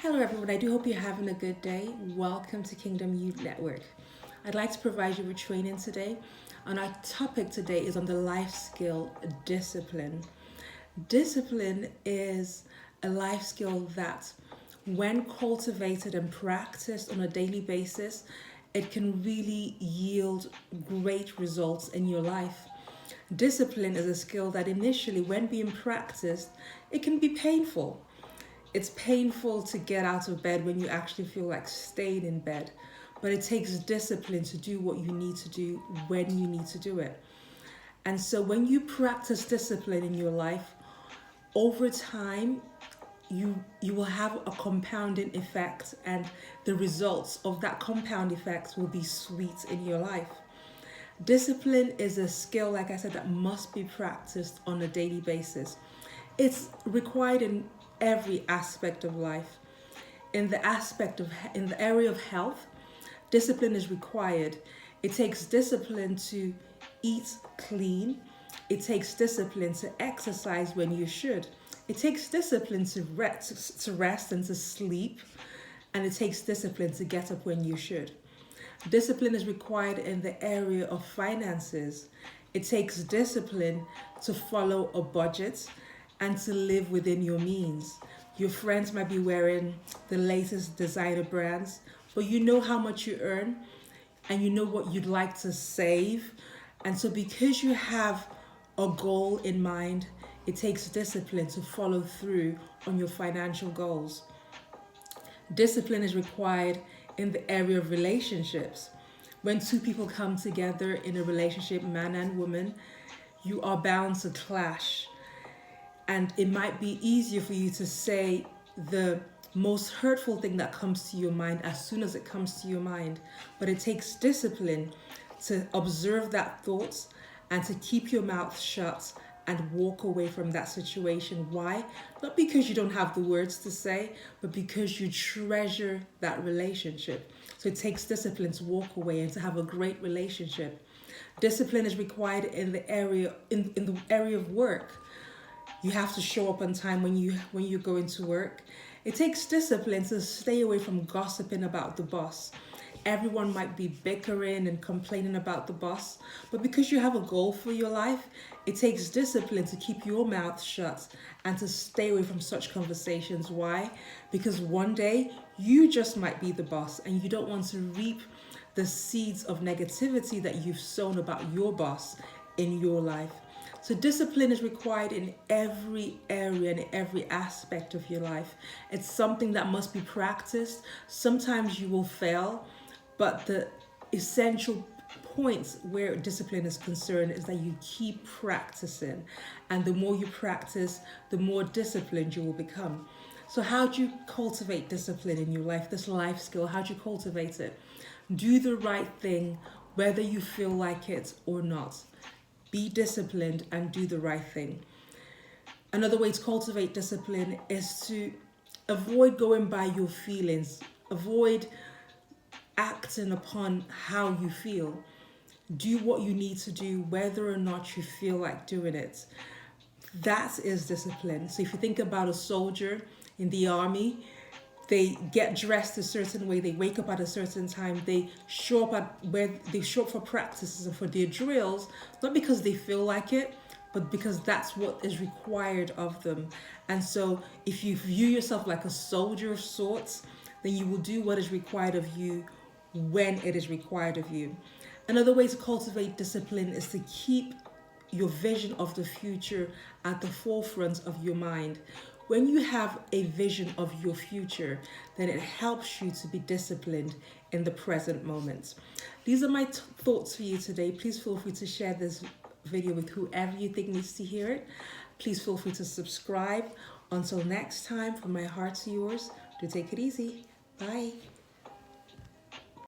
Hello everyone, I do hope you're having a good day. Welcome to Kingdom Youth Network. I'd like to provide you with training today, and our topic today is on the life skill discipline. Discipline is a life skill that, when cultivated and practiced on a daily basis, it can really yield great results in your life. Discipline is a skill that initially, when being practiced, it can be painful. It's painful to get out of bed when you actually feel like staying in bed, but it takes discipline to do what you need to do when you need to do it. And so when you practice discipline in your life, over time, you will have a compounding effect, and the results of that compound effect will be sweet in your life. Discipline is a skill, like I said, that must be practiced on a daily basis. It's required in every aspect of life. In the area of health, discipline is required. It takes discipline to eat clean. It takes discipline to exercise when you should. It takes discipline to rest and to sleep. And it takes discipline to get up when you should. Discipline is required in the area of finances. It takes discipline to follow a budget and to live within your means. Your friends might be wearing the latest designer brands, but you know how much you earn and you know what you'd like to save. And so because you have a goal in mind, it takes discipline to follow through on your financial goals. Discipline is required in the area of relationships. When two people come together in a relationship, man and woman, you are bound to clash. And it might be easier for you to say the most hurtful thing that comes to your mind as soon as it comes to your mind. But it takes discipline to observe that thought and to keep your mouth shut and walk away from that situation. Why? Not because you don't have the words to say, but because you treasure that relationship. So it takes discipline to walk away and to have a great relationship. Discipline is required in the area of work. You have to show up on time when you go into work. It takes discipline to stay away from gossiping about the boss. Everyone might be bickering and complaining about the boss, but because you have a goal for your life, it takes discipline to keep your mouth shut and to stay away from such conversations. Why? Because one day you just might be the boss and you don't want to reap the seeds of negativity that you've sown about your boss in your life. So discipline is required in every area and every aspect of your life. It's something that must be practiced. Sometimes you will fail, but the essential points where discipline is concerned is that you keep practicing. And the more you practice, the more disciplined you will become. So how do you cultivate discipline in your life, this life skill? How do you cultivate it? Do the right thing, whether you feel like it or not. Be disciplined and do the right thing. Another way to cultivate discipline is to avoid going by your feelings. Avoid acting upon how you feel. Do what you need to do, whether or not you feel like doing it. That is discipline. So if you think about a soldier in the army, they get dressed a certain way, they wake up at a certain time, they show up for practices and for their drills, not because they feel like it, but because that's what is required of them. And so if you view yourself like a soldier of sorts, then you will do what is required of you when it is required of you. Another way to cultivate discipline is to keep your vision of the future at the forefront of your mind. When you have a vision of your future, then it helps you to be disciplined in the present moment. These are my thoughts for you today. Please feel free to share this video with whoever you think needs to hear it. Please feel free to subscribe. Until next time, from my heart to yours, do take it easy. Bye.